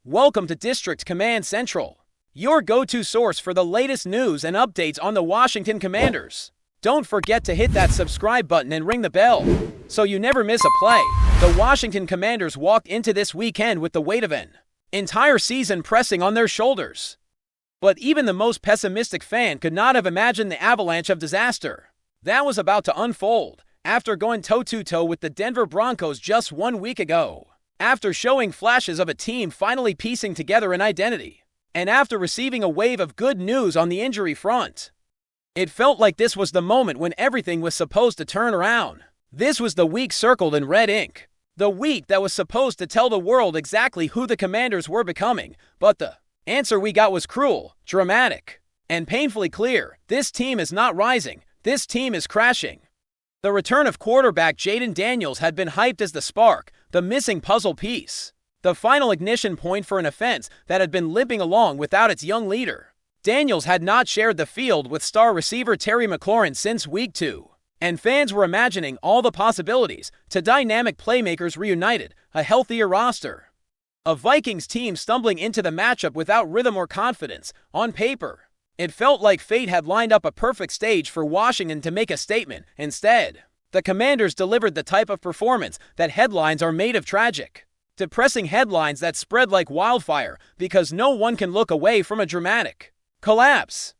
Welcome to District Command Central, your go-to source for the latest news and updates on the Washington Commanders. Don't forget to hit that subscribe button and ring the bell so you never miss a play. The Washington Commanders walked into this weekend with the weight of an entire season pressing on their shoulders. But even the most pessimistic fan could not have imagined the avalanche of disaster that was about to unfold after going toe-to-toe with the Denver Broncos just 1 week ago. After showing flashes of a team finally piecing together an identity, and after receiving a wave of good news on the injury front, it felt like this was the moment when everything was supposed to turn around. This was the week circled in red ink, the week that was supposed to tell the world exactly who the Commanders were becoming, but the answer we got was cruel, dramatic, and painfully clear. This team is not rising, this team is crashing. The return of quarterback Jayden Daniels had been hyped as the spark, the missing puzzle piece, the final ignition point for an offense that had been limping along without its young leader. Daniels had not shared the field with star receiver Terry McLaurin since week 2, and fans were imagining all the possibilities to dynamic playmakers reunited, a healthier roster. A Vikings team stumbling into the matchup without rhythm or confidence. On paper, it felt like fate had lined up a perfect stage for Washington to make a statement. Instead, the Commanders delivered the type of performance that headlines are made of: tragic, depressing headlines that spread like wildfire because no one can look away from a dramatic collapse.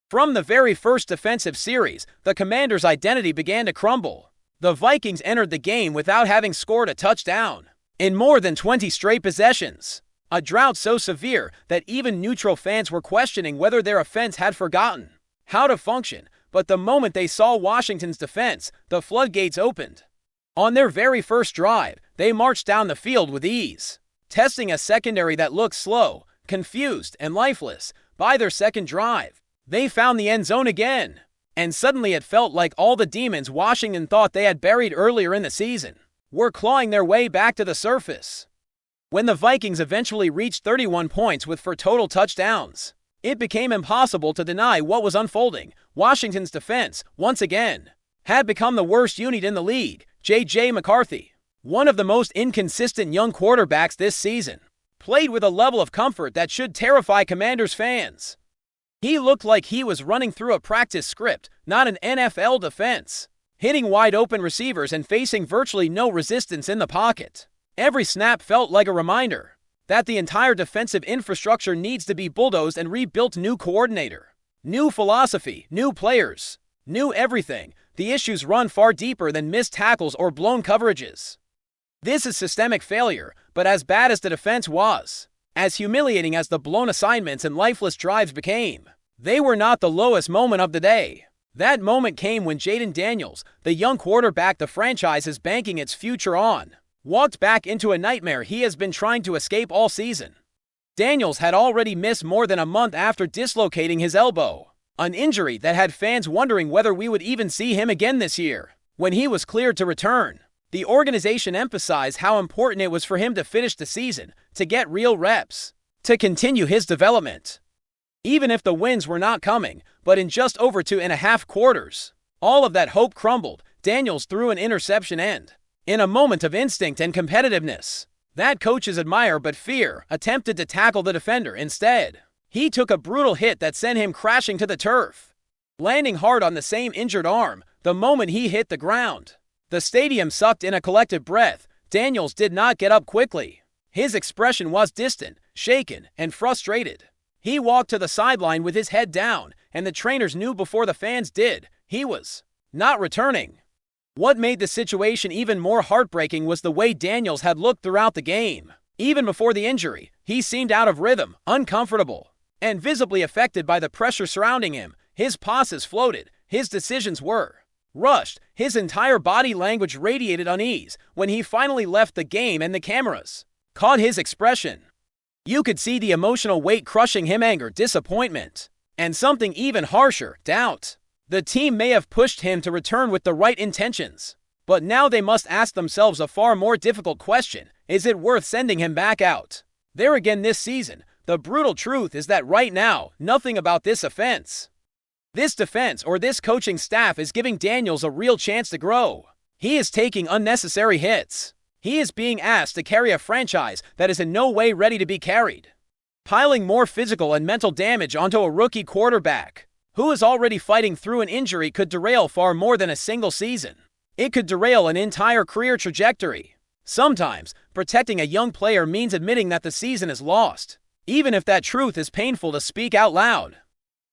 From the very first defensive series, the Commanders' identity began to crumble. The Vikings entered the game without having scored a touchdown in more than 20 straight possessions. A drought so severe that even neutral fans were questioning whether their offense had forgotten how to function. But the moment they saw Washington's defense, the floodgates opened. On their very first drive, they marched down the field with ease, testing a secondary that looked slow, confused, and lifeless. By their second drive, they found the end zone again. And suddenly it felt like all the demons Washington thought they had buried earlier in the season were clawing their way back to the surface. When the Vikings eventually reached 31 points with 4 total touchdowns, it became impossible to deny what was unfolding. Washington's defense, once again, had become the worst unit in the league. J.J. McCarthy, one of the most inconsistent young quarterbacks this season, played with a level of comfort that should terrify Commanders fans. He looked like he was running through a practice script, not an NFL defense, hitting wide-open receivers and facing virtually no resistance in the pocket. Every snap felt like a reminder that the entire defensive infrastructure needs to be bulldozed and rebuilt. New coordinator, new philosophy, new players, new everything. The issues run far deeper than missed tackles or blown coverages. This is systemic failure, but as bad as the defense was, as humiliating as the blown assignments and lifeless drives became, they were not the lowest moment of the day. That moment came when Jayden Daniels, the young quarterback the franchise is banking its future on, walked back into a nightmare he has been trying to escape all season. Daniels had already missed more than a month after dislocating his elbow, an injury that had fans wondering whether we would even see him again this year. When he was cleared to return, the organization emphasized how important it was for him to finish the season, to get real reps, to continue his development. Even if the wins were not coming, but in just over 2.5 quarters, all of that hope crumbled. Daniels threw an interception and, in a moment of instinct and competitiveness that coaches admire but fear, attempted to tackle the defender. Instead, he took a brutal hit that sent him crashing to the turf, landing hard on the same injured arm. The moment he hit the ground, the stadium sucked in a collective breath. Daniels did not get up quickly. His expression was distant, shaken, and frustrated. He walked to the sideline with his head down, and the trainers knew before the fans did he was not returning. What made the situation even more heartbreaking was the way Daniels had looked throughout the game. Even before the injury, he seemed out of rhythm, uncomfortable, and visibly affected by the pressure surrounding him. His passes floated, his decisions were rushed, his entire body language radiated unease. When he finally left the game and the cameras caught his expression, you could see the emotional weight crushing him: anger, disappointment, and something even harsher, doubt. The team may have pushed him to return with the right intentions, but now they must ask themselves a far more difficult question: is it worth sending him back out there again this season? The brutal truth is that right now, nothing about this offense, this defense, or this coaching staff is giving Daniels a real chance to grow. He is taking unnecessary hits. He is being asked to carry a franchise that is in no way ready to be carried, piling more physical and mental damage onto a rookie quarterback who is already fighting through an injury could derail far more than a single season. It could derail an entire career trajectory. Sometimes, protecting a young player means admitting that the season is lost, even if that truth is painful to speak out loud.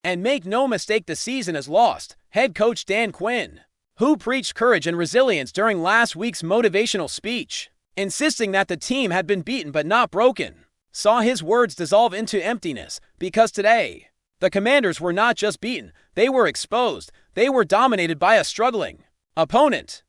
And make no mistake, the season is lost. Head coach Dan Quinn, who preached courage and resilience during last week's motivational speech, insisting that the team had been beaten but not broken, saw his words dissolve into emptiness because today, the Commanders were not just beaten, they were exposed. They were dominated by a struggling opponent,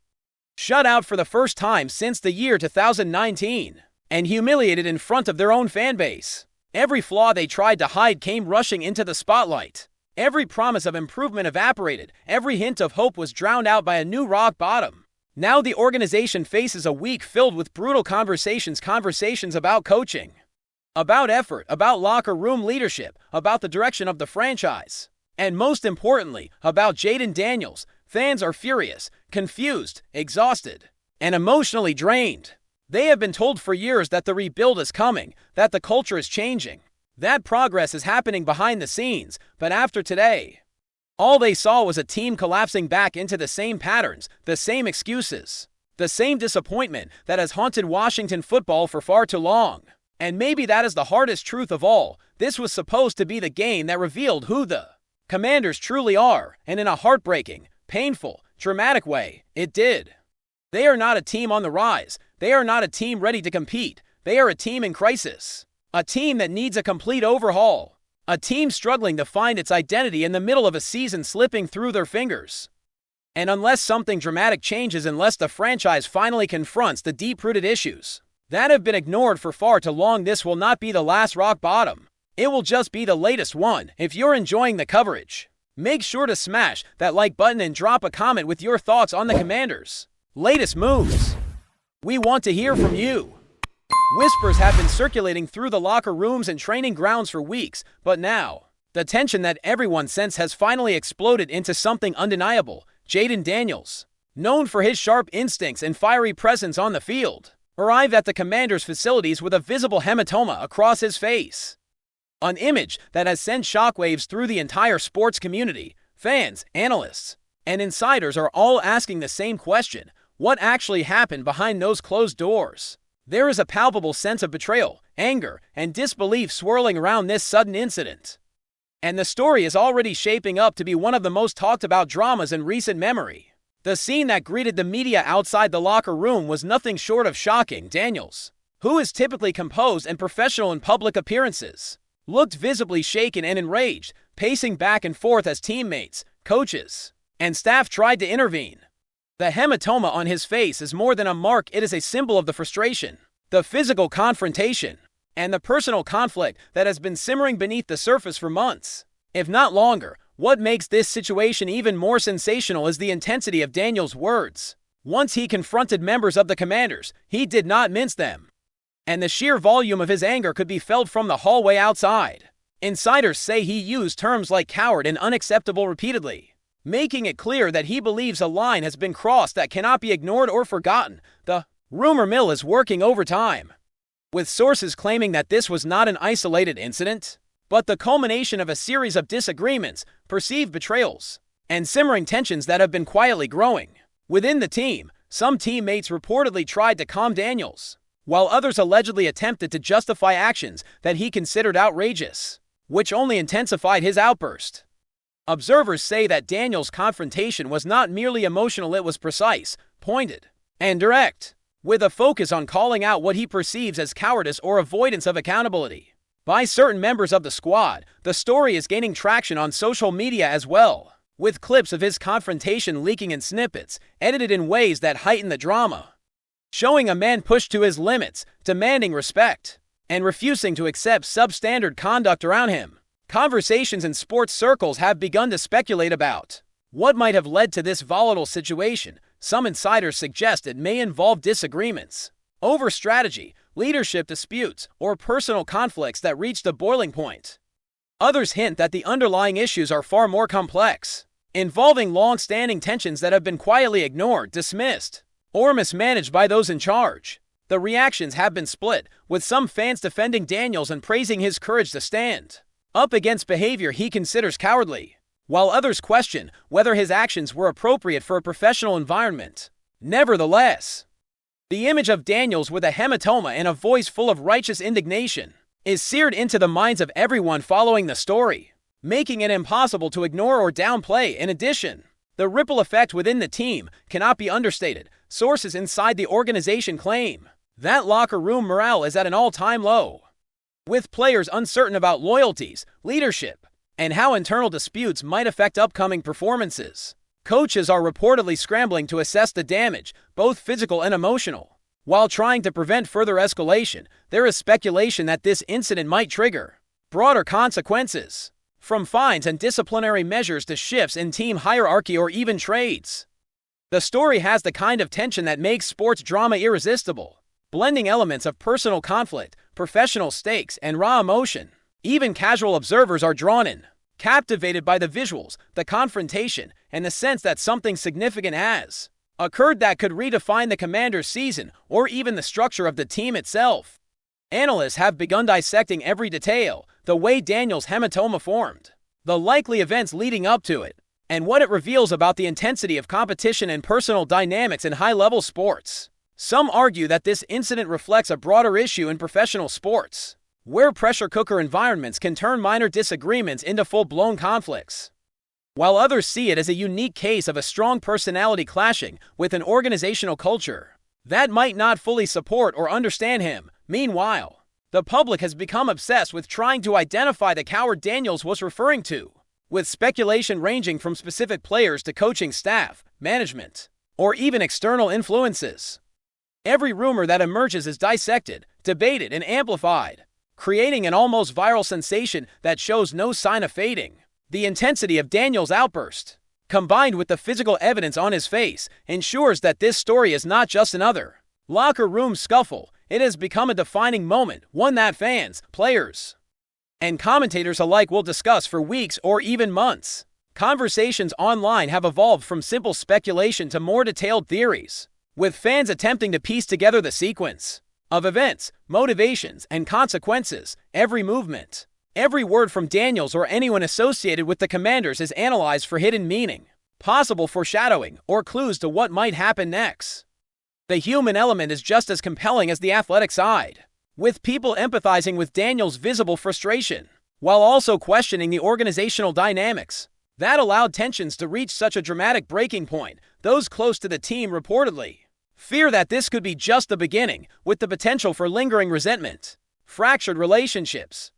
shut out for the first time since the year 2019, and humiliated in front of their own fan base. Every flaw they tried to hide came rushing into the spotlight. Every promise of improvement evaporated. Every hint of hope was drowned out by a new rock bottom. Now the organization faces a week filled with brutal conversations about coaching, about effort, about locker room leadership, about the direction of the franchise, and most importantly, about Jayden Daniels. Fans are furious, confused, exhausted, and emotionally drained. They have been told for years that the rebuild is coming, that the culture is changing, that progress is happening behind the scenes, but after today, all they saw was a team collapsing back into the same patterns, the same excuses, the same disappointment that has haunted Washington football for far too long. And maybe that is the hardest truth of all. This was supposed to be the game that revealed who the Commanders truly are, and in a heartbreaking, painful, dramatic way, it did. They are not a team on the rise. They are not a team ready to compete. They are a team in crisis. A team that needs a complete overhaul. A team struggling to find its identity in the middle of a season slipping through their fingers. And unless something dramatic changes, unless the franchise finally confronts the deep-rooted issues that have been ignored for far too long, this will not be the last rock bottom. It will just be the latest one. If you're enjoying the coverage, make sure to smash that like button and drop a comment with your thoughts on the Commanders' latest moves. We want to hear from you. Whispers have been circulating through the locker rooms and training grounds for weeks, but now, the tension that everyone sensed has finally exploded into something undeniable. Jayden Daniels, known for his sharp instincts and fiery presence on the field, arrived at the Commanders' facilities with a visible hematoma across his face. An image that has sent shockwaves through the entire sports community. Fans, analysts, and insiders are all asking the same question: what actually happened behind those closed doors? There is a palpable sense of betrayal, anger, and disbelief swirling around this sudden incident. And the story is already shaping up to be one of the most talked about dramas in recent memory. The scene that greeted the media outside the locker room was nothing short of shocking. Daniels, who is typically composed and professional in public appearances, looked visibly shaken and enraged, pacing back and forth as teammates, coaches, and staff tried to intervene. The hematoma on his face is more than a mark, it is a symbol of the frustration, the physical confrontation, and the personal conflict that has been simmering beneath the surface for months, if not longer. What makes this situation even more sensational is the intensity of Daniels' words. Once he confronted members of the Commanders, he did not mince them, and the sheer volume of his anger could be felt from the hallway outside. Insiders say he used terms like coward and unacceptable repeatedly, making it clear that he believes a line has been crossed that cannot be ignored or forgotten. The rumor mill is working overtime, with sources claiming that this was not an isolated incident, but the culmination of a series of disagreements, perceived betrayals, and simmering tensions that have been quietly growing. Within the team, some teammates reportedly tried to calm Daniels, while others allegedly attempted to justify actions that he considered outrageous, which only intensified his outburst. Observers say that Daniels' confrontation was not merely emotional, it was precise, pointed, and direct, with a focus on calling out what he perceives as cowardice or avoidance of accountability by certain members of the squad. The story is gaining traction on social media as well, with clips of his confrontation leaking in snippets, edited in ways that heighten the drama, showing a man pushed to his limits, demanding respect, and refusing to accept substandard conduct around him. Conversations in sports circles have begun to speculate about what might have led to this volatile situation. Some insiders suggest it may involve disagreements over strategy, leadership disputes, or personal conflicts that reached a boiling point. Others hint that the underlying issues are far more complex, involving long-standing tensions that have been quietly ignored, dismissed, or mismanaged by those in charge. The reactions have been split, with some fans defending Daniels and praising his courage to stand up against behavior he considers cowardly, while others question whether his actions were appropriate for a professional environment. Nevertheless, the image of Daniels with a hematoma and a voice full of righteous indignation is seared into the minds of everyone following the story, making it impossible to ignore or downplay. In addition, the ripple effect within the team cannot be understated. Sources inside the organization claim that locker room morale is at an all-time low, with players uncertain about loyalties, leadership, and how internal disputes might affect upcoming performances. Coaches are reportedly scrambling to assess the damage, both physical and emotional. While trying to prevent further escalation, there is speculation that this incident might trigger broader consequences, from fines and disciplinary measures to shifts in team hierarchy or even trades. The story has the kind of tension that makes sports drama irresistible, blending elements of personal conflict, professional stakes, and raw emotion. Even casual observers are drawn in, captivated by the visuals, the confrontation, and the sense that something significant has occurred that could redefine the Commanders' season or even the structure of the team itself. Analysts have begun dissecting every detail: the way Daniels' hematoma formed, the likely events leading up to it, and what it reveals about the intensity of competition and personal dynamics in high-level sports. Some argue that this incident reflects a broader issue in professional sports, where pressure cooker environments can turn minor disagreements into full-blown conflicts, while others see it as a unique case of a strong personality clashing with an organizational culture that might not fully support or understand him. Meanwhile, the public has become obsessed with trying to identify the coward Daniels was referring to, with speculation ranging from specific players to coaching staff, management, or even external influences. Every rumor that emerges is dissected, debated, and amplified, creating an almost viral sensation that shows no sign of fading. The intensity of Daniels' outburst, combined with the physical evidence on his face, ensures that this story is not just another locker room scuffle. It has become a defining moment, one that fans, players, and commentators alike will discuss for weeks or even months. Conversations online have evolved from simple speculation to more detailed theories, with fans attempting to piece together the sequence of events, motivations, and consequences. Every movement, every word from Daniels or anyone associated with the Commanders is analyzed for hidden meaning, possible foreshadowing, or clues to what might happen next. The human element is just as compelling as the athletic side, with people empathizing with Daniels' visible frustration, while also questioning the organizational dynamics that allowed tensions to reach such a dramatic breaking point. Those close to the team reportedly fear that this could be just the beginning, with the potential for lingering resentment, fractured relationships,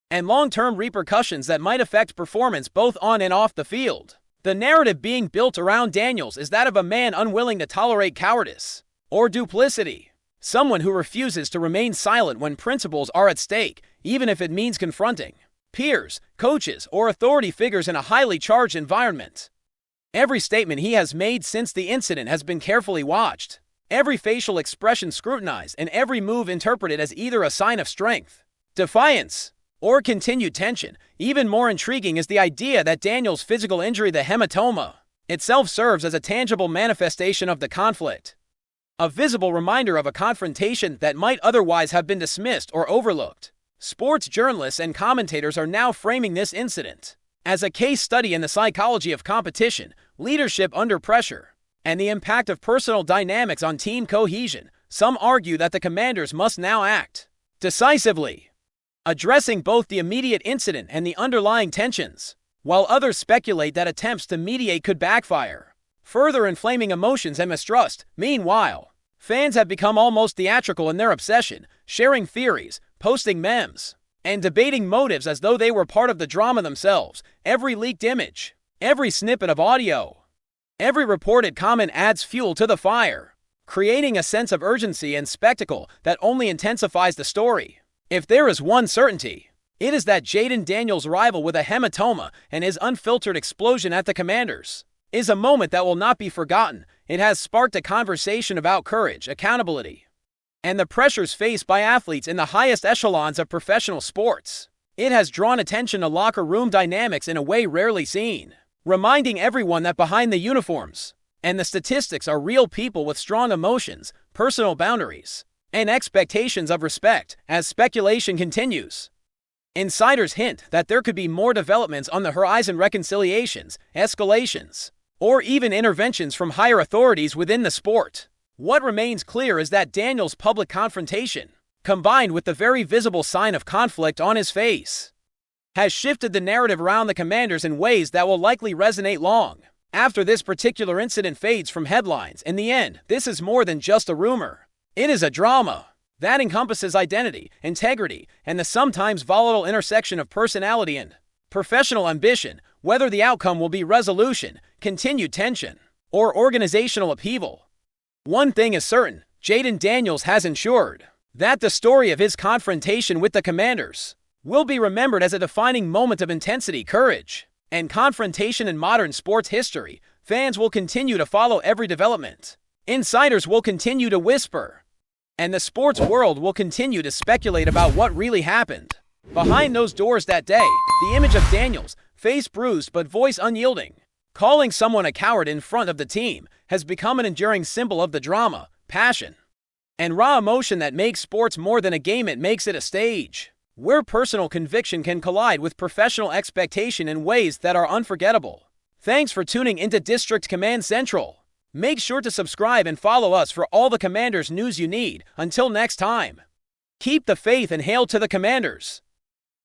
and long-term repercussions that might affect performance both on and off the field. The narrative being built around Daniels is that of a man unwilling to tolerate cowardice or duplicity, someone who refuses to remain silent when principles are at stake, even if it means confronting peers, coaches, or authority figures in a highly charged environment. Every statement he has made since the incident has been carefully watched, every facial expression scrutinized, and every move interpreted as either a sign of strength, defiance, or continued tension. Even more intriguing is the idea that Daniels' physical injury, the hematoma, itself serves as a tangible manifestation of the conflict, a visible reminder of a confrontation that might otherwise have been dismissed or overlooked. Sports journalists and commentators are now framing this incident as a case study in the psychology of competition, leadership under pressure, and the impact of personal dynamics on team cohesion. Some argue that the Commanders must now act decisively, addressing both the immediate incident and the underlying tensions, while others speculate that attempts to mediate could backfire, further inflaming emotions and mistrust. Meanwhile, fans have become almost theatrical in their obsession, sharing theories, posting memes, and debating motives as though they were part of the drama themselves. Every leaked image, every snippet of audio, every reported comment adds fuel to the fire, creating a sense of urgency and spectacle that only intensifies the story. If there is one certainty, it is that Jayden Daniels' arrival with a hematoma and his unfiltered explosion at the Commanders is a moment that will not be forgotten. It has sparked a conversation about courage, accountability, and the pressures faced by athletes in the highest echelons of professional sports. It has drawn attention to locker room dynamics in a way rarely seen, reminding everyone that behind the uniforms and the statistics are real people with strong emotions, personal boundaries, and expectations of respect as speculation continues. Insiders hint that there could be more developments on the horizon: reconciliations, escalations, or even interventions from higher authorities within the sport. What remains clear is that Daniels' public confrontation, combined with the very visible sign of conflict on his face, has shifted the narrative around the Commanders in ways that will likely resonate long after this particular incident fades from headlines. In the end, this is more than just a rumor. It is a drama that encompasses identity, integrity, and the sometimes volatile intersection of personality and professional ambition. Whether the outcome will be resolution, continued tension, or organizational upheaval, one thing is certain: Jayden Daniels has ensured that the story of his confrontation with the Commanders will be remembered as a defining moment of intensity, courage, and confrontation in modern sports history. Fans will continue to follow every development. Insiders will continue to whisper, and the sports world will continue to speculate about what really happened behind those doors that day. The image of Daniels, face bruised but voice unyielding, calling someone a coward in front of the team, has become an enduring symbol of the drama, passion, and raw emotion that makes sports more than a game. It makes it a stage where personal conviction can collide with professional expectation in ways that are unforgettable. Thanks for tuning into District Command Central. Make sure to subscribe and follow us for all the Commanders news you need. Until next time, keep the faith and hail to the Commanders.